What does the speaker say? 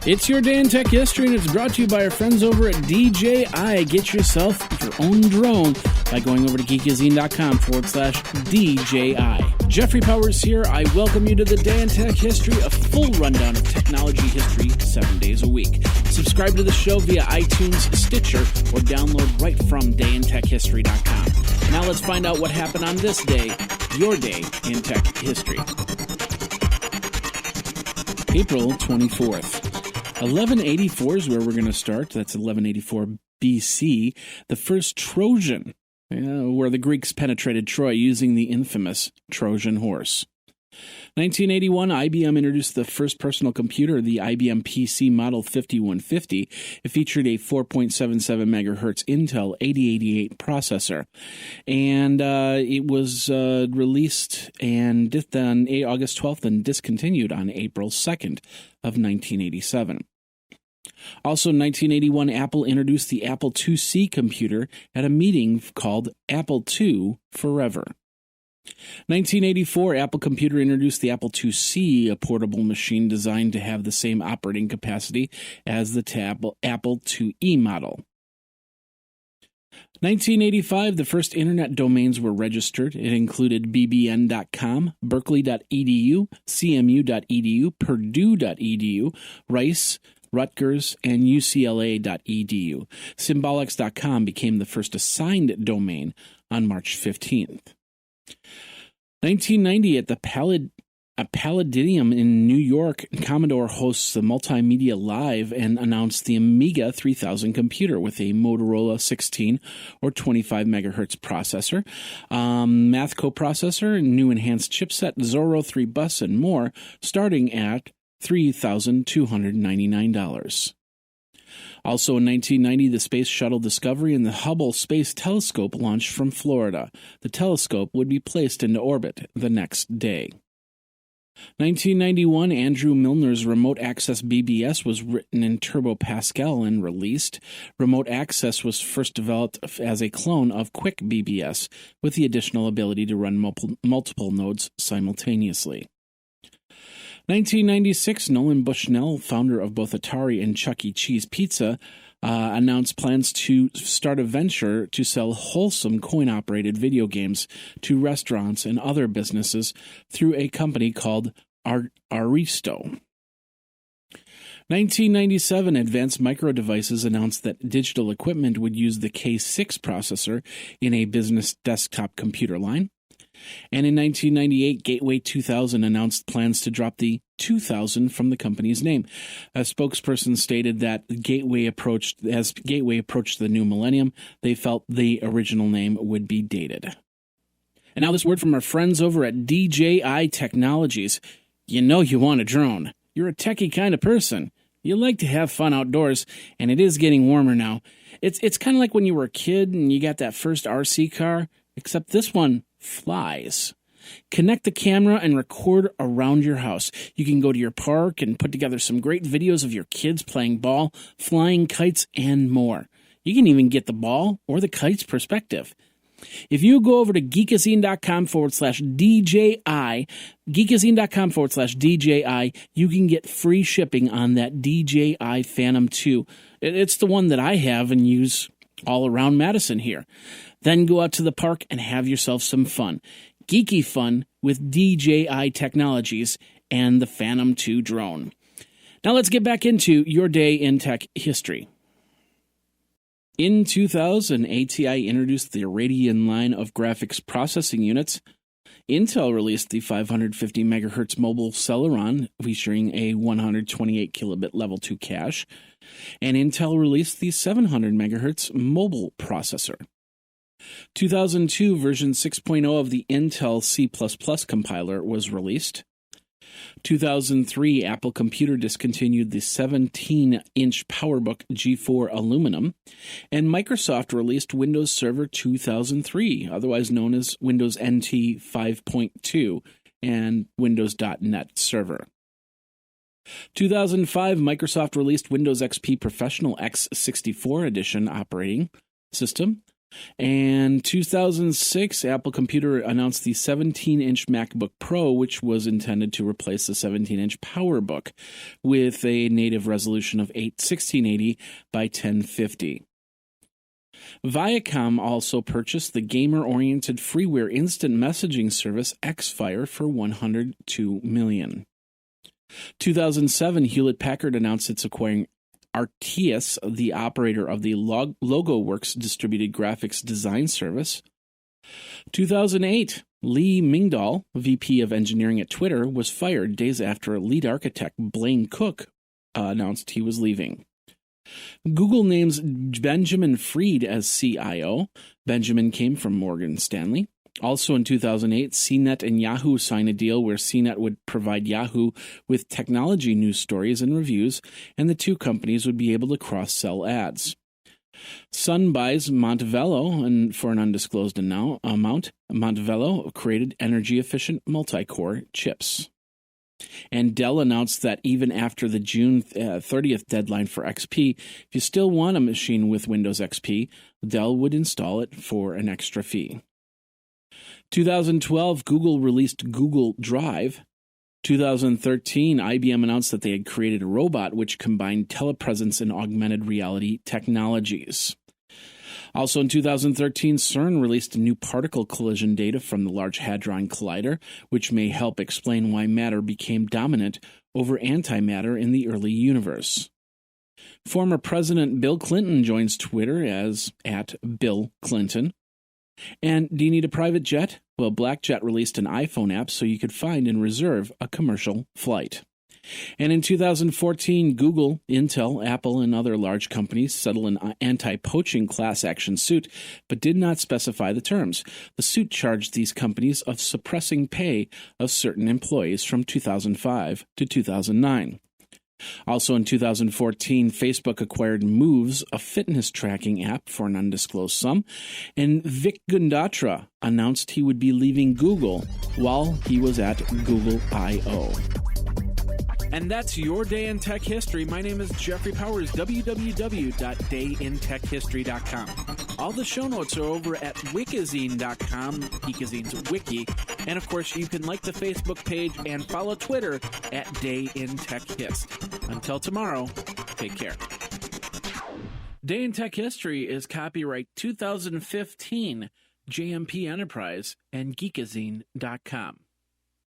It's your day in tech history, and it's brought to you by our friends over at DJI. Get yourself your own drone by going over to geekazine.com/DJI. Jeffrey Powers here. I welcome you to the Day in Tech History, a full rundown of technology history 7 days a week. Subscribe to the show via iTunes, Stitcher, or download right from dayintechhistory.com. Now let's find out what happened on this day, your day in tech history. April 24th. 1184 is where we're going to start. That's 1184 BC. The first Trojan, where the Greeks penetrated Troy using the infamous Trojan horse. 1981, IBM introduced the first personal computer, the IBM PC Model 5150. It featured a 4.77 megahertz Intel 8088 processor. And it was released on August 12th and discontinued on April 2nd of 1987. Also in 1981, Apple introduced the Apple IIc computer at a meeting called Apple II Forever. 1984, Apple Computer introduced the Apple IIc, a portable machine designed to have the same operating capacity as the Apple IIe model. 1985, the first internet domains were registered. It included bbn.com, berkeley.edu, cmu.edu, purdue.edu, Rice, Rutgers, and UCLA.edu. Symbolics.com became the first assigned domain on March 15th. 1990, at the Palladium in New York, Commodore hosts the Multimedia Live and announced the Amiga 3000 computer with a Motorola 16 or 25 megahertz processor, math coprocessor, new enhanced chipset, Zorro 3 bus, and more, starting at $3,299. Also in 1990, the Space Shuttle Discovery and the Hubble Space Telescope launched from Florida. The telescope would be placed into orbit the next day. 1991, Andrew Milner's Remote Access BBS was written in Turbo Pascal and released. Remote Access was first developed as a clone of Quick BBS, with the additional ability to run multiple nodes simultaneously. 1996, Nolan Bushnell, founder of both Atari and Chuck E. Cheese Pizza, announced plans to start a venture to sell wholesome coin-operated video games to restaurants and other businesses through a company called Aristo. 1997, Advanced Micro Devices announced that Digital Equipment would use the K6 processor in a business desktop computer line. And in 1998, Gateway 2000 announced plans to drop the 2000 from the company's name. A spokesperson stated that as Gateway approached the new millennium, they felt the original name would be dated. And now this word from our friends over at DJI Technologies. You know you want a drone. You're a techie kind of person. You like to have fun outdoors, and it is getting warmer now. It's kind of like when you were a kid and you got that first RC car, except this one flies. Connect the camera and record around your house. You can go to your park and put together some great videos of your kids playing ball, flying kites, and more. You can even get the ball or the kite's perspective. If you go over to geekazine.com/DJI, geekazine.com/DJI, you can get free shipping on that DJI Phantom 2. It's the one that I have and use all around Madison here. Then go out to the park and have yourself some fun. Geeky fun with DJI Technologies and the Phantom 2 drone. Now let's get back into your day in tech history. In 2000, ATI introduced the Radeon line of graphics processing units. Intel released the 550 MHz mobile Celeron, featuring a 128 kilobit level 2 cache. And Intel released the 700 MHz mobile processor. 2002, version 6.0 of the Intel C++ compiler was released. 2003, Apple Computer discontinued the 17-inch PowerBook G4 Aluminum, and Microsoft released Windows Server 2003, otherwise known as Windows NT 5.2 and Windows.NET Server. 2005, Microsoft released Windows XP Professional X64 Edition operating system. And 2006, Apple Computer announced the 17-inch MacBook Pro, which was intended to replace the 17-inch PowerBook with a native resolution of 1680 by 1050. Viacom also purchased the gamer-oriented freeware instant messaging service Xfire for $102 million. 2007, Hewlett-Packard announced it's acquiring Arteus, the operator of the LogoWorks distributed graphics design service. 2008, Lee Mingdahl, VP of Engineering at Twitter, was fired days after lead architect Blaine Cook announced he was leaving. Google names Benjamin Freed as CIO. Benjamin came from Morgan Stanley. Also in 2008, Cnet and Yahoo signed a deal where Cnet would provide Yahoo with technology news stories and reviews, and the two companies would be able to cross-sell ads. Sun buys Montevello, and for an undisclosed amount, Montevello created energy-efficient multi-core chips. And Dell announced that even after the June 30th deadline for XP, if you still want a machine with Windows XP, Dell would install it for an extra fee. 2012, Google released Google Drive. 2013, IBM announced that they had created a robot which combined telepresence and augmented reality technologies. Also in 2013, CERN released new particle collision data from the Large Hadron Collider, which may help explain why matter became dominant over antimatter in the early universe. Former President Bill Clinton joins Twitter as @BillClinton. And do you need a private jet? Well, BlackJet released an iPhone app so you could find and reserve a commercial flight. And in 2014, Google, Intel, Apple, and other large companies settled an anti-poaching class action suit, but did not specify the terms. The suit charged these companies of suppressing pay of certain employees from 2005 to 2009. Also in 2014, Facebook acquired Moves, a fitness tracking app, for an undisclosed sum, and Vic Gundatra announced he would be leaving Google while he was at Google I.O. And that's your Day in Tech History. My name is Jeffrey Powers, www.dayintechhistory.com. All the show notes are over at wikizine.com, Geekazine's wiki. And of course, you can like the Facebook page and follow Twitter at Day in Tech Hist. Until tomorrow, take care. Day in Tech History is copyright 2015, JMP Enterprise and Geekazine.com.